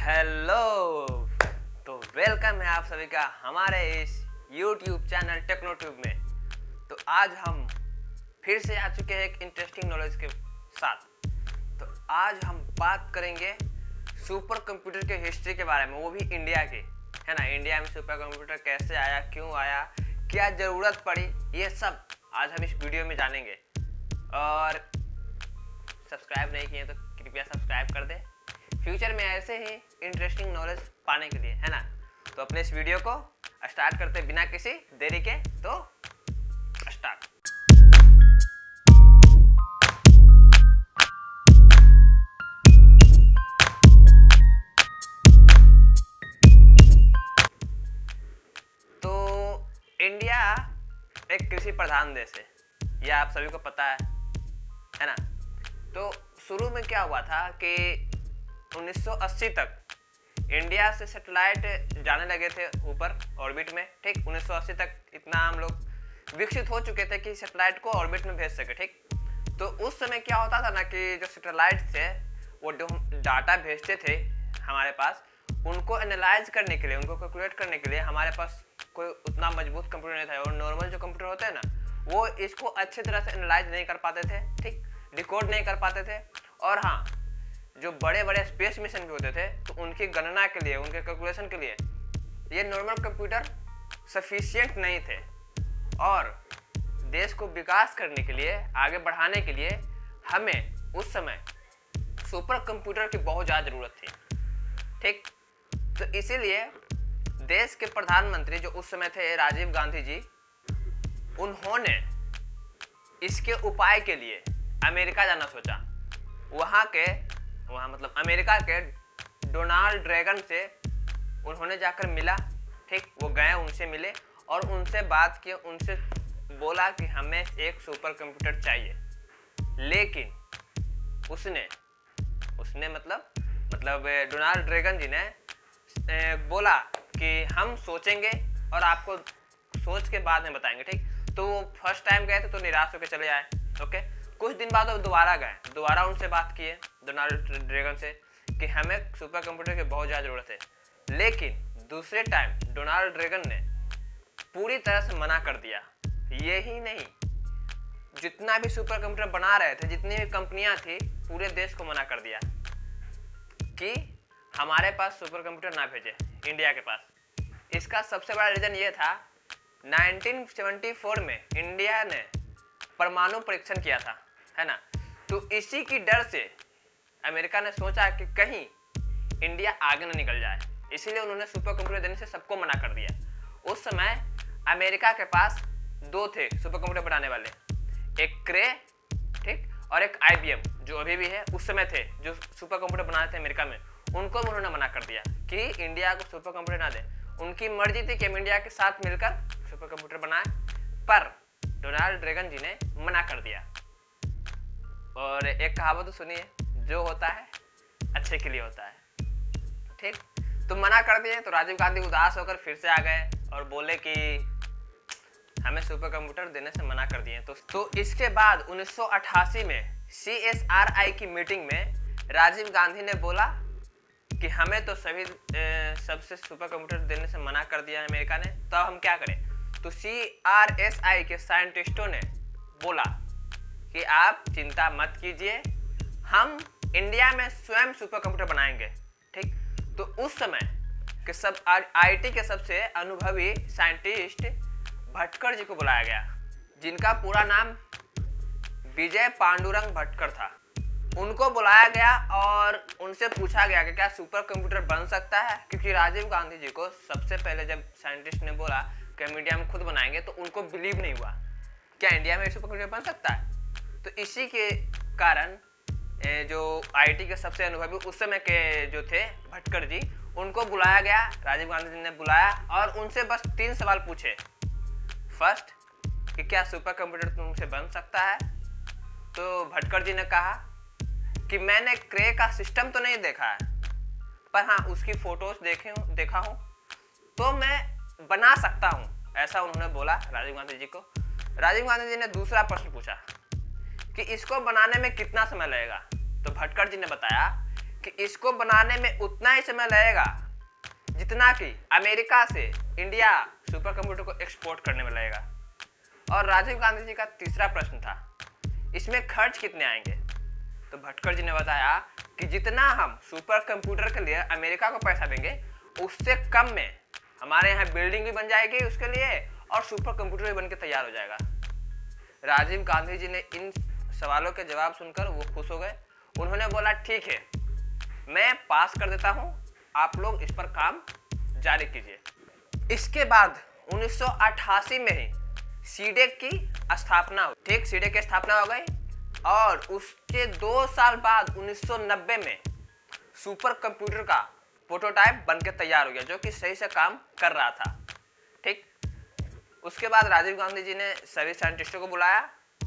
Hello. तो welcome है आप सभी का हमारे इस YouTube चैनल टेक्नोट्यूब में। तो आज हम फिर से आ चुके हैं एक इंटरेस्टिंग नॉलेज के साथ। तो आज हम बात करेंगे सुपर कंप्यूटर के हिस्ट्री के बारे में, वो भी इंडिया के, है ना। इंडिया में सुपर कंप्यूटर कैसे आया, क्यों आया, क्या ज़रूरत पड़ी, ये सब आज हम इस वीडियो में जानेंगे। और सब्सक्राइब नहीं किए तो कृपया सब्सक्राइब कर दें फ्यूचर में ऐसे ही इंटरेस्टिंग नॉलेज पाने के लिए, है ना। तो अपने इस वीडियो को स्टार्ट करते बिना किसी देरी के। तो स्टार्ट। तो इंडिया एक कृषि प्रधान देश है, यह आप सभी को पता है ना। तो शुरू में क्या हुआ था कि 1980 तक इंडिया से सैटेलाइट जाने लगे थे ऊपर ऑर्बिट में, ठीक। 1980 तक इतना हम लोग विकसित हो चुके थे कि सैटेलाइट को ऑर्बिट में भेज सके, ठीक। तो उस समय क्या होता था ना कि जो सैटेलाइट थे वो जो डाटा भेजते थे हमारे पास, उनको एनालाइज करने के लिए, उनको कैलकुलेट करने के लिए हमारे पास कोई उतना मजबूत कंप्यूटर नहीं था। और नॉर्मल जो कंप्यूटर होते हैं ना, वो इसको अच्छे तरह से एनालाइज नहीं कर पाते थे, ठीक, डिकोड नहीं कर पाते थे। और हाँ, जो बड़े बड़े स्पेस मिशन भी होते थे तो उनकी गणना के लिए, उनके कैलकुलेशन के लिए ये नॉर्मल कंप्यूटर सफिशिएंट नहीं थे। और देश को विकास करने के लिए, आगे बढ़ाने के लिए हमें उस समय सुपर कंप्यूटर की बहुत ज़्यादा ज़रूरत थी, ठीक। तो इसीलिए देश के प्रधानमंत्री जो उस समय थे राजीव गांधी जी, उन्होंने इसके उपाय के लिए अमेरिका जाना सोचा। वहाँ मतलब अमेरिका के डोनाल्ड रेगन से उन्होंने जाकर मिला, ठीक। वो गए, उनसे मिले और उनसे बात की, उनसे बोला कि हमें एक सुपर कंप्यूटर चाहिए। लेकिन उसने मतलब डोनाल्ड रेगन जी ने बोला कि हम सोचेंगे और आपको सोच के बाद में बताएंगे, ठीक। तो वो फर्स्ट टाइम गए थे तो निराश होकर चले आए, ओके। कुछ दिन बाद वो दोबारा गए, दोबारा उनसे बात किए डोनाल्ड रेगन से कि हमें सुपर कंप्यूटर की बहुत ज़्यादा ज़रूरत है। लेकिन दूसरे टाइम डोनाल्ड रेगन ने पूरी तरह से मना कर दिया। यही नहीं, जितना भी सुपर कंप्यूटर बना रहे थे, जितनी भी कंपनियां थी, पूरे देश को मना कर दिया कि हमारे पास सुपर कंप्यूटर ना भेजे इंडिया के पास। इसका सबसे बड़ा रीज़न ये था, 1974 में इंडिया ने परमाणु परीक्षण किया था, है ना। तो इसी की डर से अमेरिका ने सोचा कि कहीं इंडिया आगे न निकल जाए, इसीलिए उन्होंने सुपर कंप्यूटर देने से सबको मना कर दिया। उस समय अमेरिका के पास दो थे सुपर कंप्यूटर बनाने वाले, एक क्रे, ठीक, और एक IBM जो अभी भी है, उस समय थे जो सुपर कंप्यूटर बनाए थे अमेरिका में। उनको उन्होंने मना कर दिया कि इंडिया को सुपर कंप्यूटर ना दें। उनकी मर्जी थी कि हम इंडिया के साथ मिलकर सुपर कंप्यूटर बनाएं, पर डोनाल्ड रेगन जी ने मना कर दिया। और एक कहावत तो सुनिए, जो होता है अच्छे के लिए होता है, ठीक। तो मना कर दिए तो राजीव गांधी उदास होकर फिर से आ गए और बोले कि हमें सुपर कंप्यूटर देने से मना कर दिए। तो इसके बाद 1988 में CSRI की मीटिंग में राजीव गांधी ने बोला कि हमें तो सबसे सुपर कंप्यूटर देने से मना कर दिया है अमेरिका ने, तो अब हम क्या करें। तो CRSI के साइंटिस्टों ने बोला कि आप चिंता मत कीजिए, हम इंडिया में स्वयं सुपर कंप्यूटर बनाएंगे, ठीक। तो उस समय के सब IT के सबसे अनुभवी साइंटिस्ट भटकर जी को बुलाया गया, जिनका पूरा नाम विजय पांडुरंग भटकर था। उनको बुलाया गया और उनसे पूछा गया कि क्या सुपर कंप्यूटर बन सकता है, क्योंकि राजीव गांधी जी को सबसे पहले जब साइंटिस्ट ने बोला कि हम इंडिया में खुद बनाएंगे तो उनको बिलीव नहीं हुआ, क्या इंडिया में सुपर कंप्यूटर बन सकता है। तो इसी के कारण जो IT के सबसे अनुभवी उस समय के जो थे भटकर जी, उनको बुलाया गया, राजीव गांधी जी ने बुलाया और उनसे बस 3 सवाल पूछे। फर्स्ट, कि क्या सुपर कंप्यूटर तुमसे बन सकता है। तो भटकर जी ने कहा कि मैंने क्रे का सिस्टम तो नहीं देखा है, पर हाँ उसकी फोटोज देखा हूँ, तो मैं बना सकता हूँ, ऐसा उन्होंने बोला राजीव गांधी जी को। राजीव गांधी जी ने दूसरा प्रश्न पूछा कि इसको बनाने में कितना समय लगेगा। तो भटकर जी ने बताया कि इसको बनाने में उतना ही समय लगेगा जितना कि अमेरिका से इंडिया सुपर कंप्यूटर को एक्सपोर्ट करने में लगेगा। और राजीव गांधी जी का तीसरा प्रश्न था, इसमें खर्च कितने आएंगे? तो भटकर जी ने बताया कि जितना हम सुपर कंप्यूटर के लिए अमेरिका को पैसा देंगे उससे कम में हमारे यहाँ बिल्डिंग भी बन जाएगी उसके लिए और सुपर कंप्यूटर भी बन के तैयार हो जाएगा। राजीव गांधी जी ने इन सवालों के जवाब सुनकर वो खुश हो गए। उन्होंने बोला ठीक है, मैं पास कर देता हूं, आप लोग इस पर काम जारी कीजिए। इसके बाद 1988 में ही सीडेक की स्थापना हुई। ठीक, सीडेक की स्थापना हो गई और उसके 2 साल बाद 1990 में सुपर कंप्यूटर का प्रोटोटाइप बनके तैयार हो गया जो कि सही से काम कर रहा था। ठीक, उसके बाद राजीव गांधी जी ने सभी साइंटिस्टों को बुलाया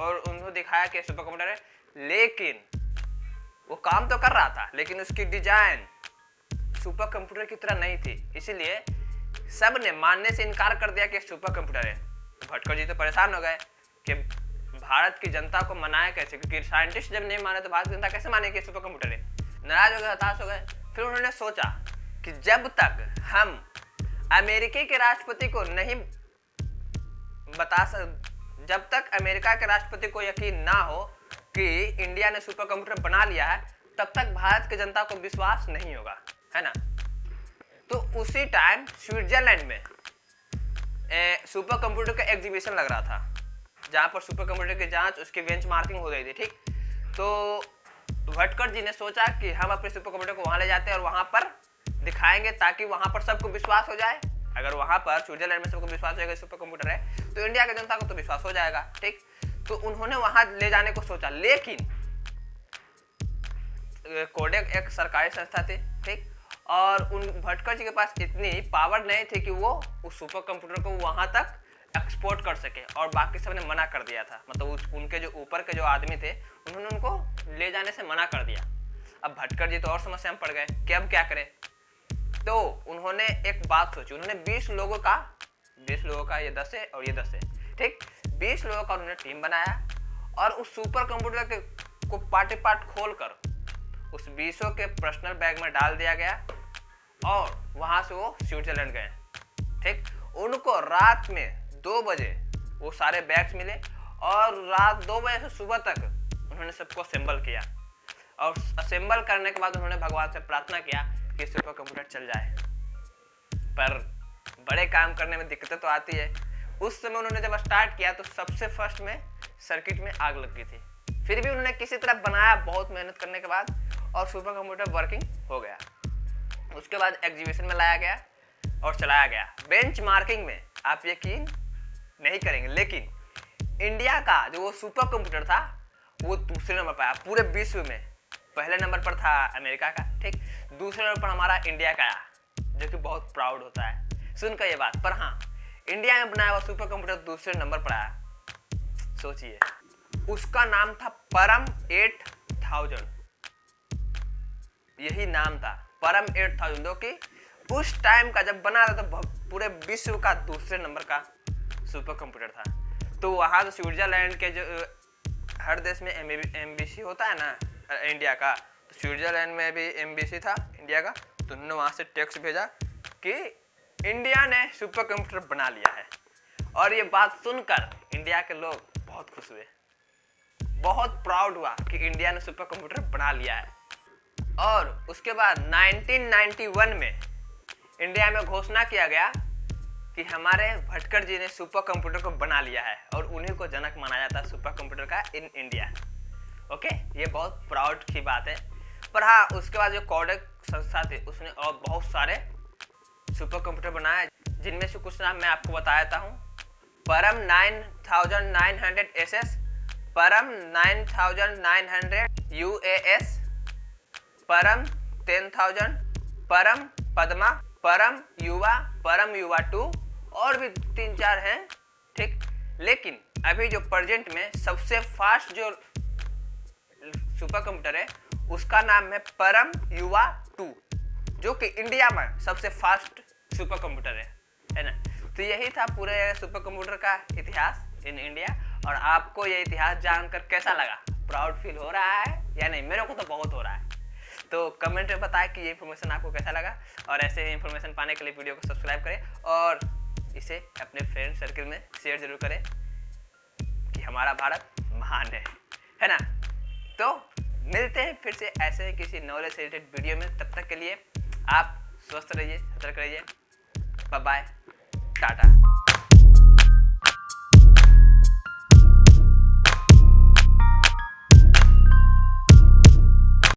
और उन्हें दिखाया कि सुपर कंप्यूटर है, लेकिन वो काम तो कर रहा था लेकिन उसकी डिजाइन सुपर कंप्यूटर की तरह नहीं थी, इसीलिए सब ने मानने से इनकार कर दिया कि सुपर कंप्यूटर है। भटकर जी तो परेशान हो गए कि भारत की जनता को मनाया कैसे, क्योंकि साइंटिस्ट जब नहीं माने तो भारत की जनता कैसे माने कि सुपर कंप्यूटर है। नाराज हो गए, हताश हो गए। फिर उन्होंने सोचा कि जब तक हम अमेरिकी के राष्ट्रपति को नहीं जब तक अमेरिका के राष्ट्रपति को यकीन ना हो कि इंडिया ने सुपर कंप्यूटर बना लिया है तब तक भारत की जनता को विश्वास नहीं होगा, है ना। तो उसी टाइम स्विट्जरलैंड में सुपर कंप्यूटर का एग्जीबिशन लग रहा था जहां पर सुपर कंप्यूटर की जांच, उसकी बेंचमार्किंग हो रही थी। ठीक, तो भटकर जी ने सोचा कि हम अपने सुपर कंप्यूटर को वहां ले जाते हैं और वहां पर दिखाएंगे ताकि वहां पर सबको विश्वास हो जाए। अगर वहां पर स्विट्जरलैंड में सबको विश्वास हो जाएगा सुपर कंप्यूटर है तो इंडिया की जनता को तो विश्वास हो जाएगा। ठीक, तो उन्होंने वहां ले जाने को सोचा, लेकिन कोडेक एक सरकारी संस्था थी। ठीक, और उन भटकर जी के पास इतनी पावर नहीं थी कि वो उस सुपर कंप्यूटर को वहां तक एक्सपोर्ट कर सके और बाकी सब ने मना कर दिया था। मतलब उनके जो ऊपर के जो आदमी थे उन्होंने उनको ले जाने से मना कर दिया। अब भटकर जी तो और समस्या में पड़ गए कि अब क्या करें। तो उन्होंने एक बात सोची, उन्होंने 20 लोगों का ये 10 है और ये 10 है। ठीक, 20 लोगों का उन्होंने टीम बनाया और उस सुपर कंप्यूटर को पार्टी पार्ट खोलकर उस 20 के पर्सनल बैग में डाल दिया गया और वहां से वो स्विट्जरलैंड गए। ठीक, उनको रात में 2 बजे वो सारे बैग्स मिले और रात 2 बजे से सुबह तक उन्होंने सबको असेंबल किया और असेंबल करने के बाद उन्होंने भगवान से प्रार्थना किया कि सुपर कंप्यूटर चल जाए। पर बड़े काम करने में दिक्कतें तो आती है। उस समय उन्होंने जब स्टार्ट किया तो सबसे फर्स्ट में सर्किट में आग लग गई थी। फिर भी उन्होंने किसी तरह बनाया, बहुत मेहनत करने के बाद, और सुपर कंप्यूटर वर्किंग हो गया। उसके बाद एग्जीबिशन में लाया गया और चलाया गया। बेंचमार्किंग में आप यकीन नहीं करेंगे, लेकिन इंडिया का जो वो सुपर कंप्यूटर था वो दूसरे नंबर पर आया पूरे विश्व में। पहले नंबर पर था अमेरिका का, ठीक, दूसरे नंबर पर हमारा इंडिया का आया, जो कि बहुत प्राउड होता है सुनकर ये बात। पर हाँ, इंडिया में बनाया हुआ सुपर कंप्यूटर दूसरे नंबर पर आया। सोचिए, उसका नाम था परम 8000। यही नाम था परम 8000, जो कि उस टाइम का जब बना था तो पूरे विश्व का दूसरे नंबर का सुपर कंप्यूटर था। तो वहां तो स्विट्जरलैंड के जो हर देश में एमबीसी होता है ना इंडिया का, तो स्विट्जरलैंड में भी एमबीसी था इंडिया का। तो उन्होंने वहां से टेक्स्ट भेजा कि इंडिया ने सुपर कंप्यूटर बना लिया है। और ये बात सुनकर इंडिया के लोग बहुत खुश हुए, बहुत प्राउड हुआ कि इंडिया ने सुपर कंप्यूटर बना लिया है। और उसके बाद 1991 में इंडिया में घोषणा किया गया कि हमारे भटकर जी ने सुपर कंप्यूटर को बना लिया है और उन्हीं को जनक माना जाता है सुपर कंप्यूटर का इन इंडिया। ओके, ये बहुत प्राउड की बात है। पर हाँ, उसके बाद जो कोडेक संस्था थी उसने और बहुत सारे सुपर कंप्यूटर बनाए, जिनमें से कुछ नाम मैं आपको बता देता हूँ। परम 9900 SS, परम 9900 UAS, परम 10000, परम पद्मा, परम युवा 2 और भी 3-4 हैं। ठीक, लेकिन अभी जो प्रेजेंट में सबसे फास्ट जो सुपर कंप्यूटर है उसका नाम है परम युवा 2, जो कि इंडिया में सबसे फास्ट सुपर कंप्यूटर है ना। तो यही था पूरे सुपर कंप्यूटर का इतिहास इन इंडिया। और आपको ये इतिहास जानकर कैसा लगा? प्राउड फील हो रहा है या नहीं? मेरे को तो बहुत हो रहा है। तो कमेंट में बताएं कि ये इन्फॉर्मेशन आपको कैसा लगा, और ऐसे इन्फॉर्मेशन पाने के लिए वीडियो को सब्सक्राइब करें और इसे अपने फ्रेंड सर्कल में शेयर जरूर करें कि हमारा भारत महान है ना। तो मिलते हैं फिर से ऐसे किसी नॉलेज से रिलेटेड वीडियो में। तब तक के लिए आप स्वस्थ रहिए, सतर्क रहिए। Bye bye, Tata.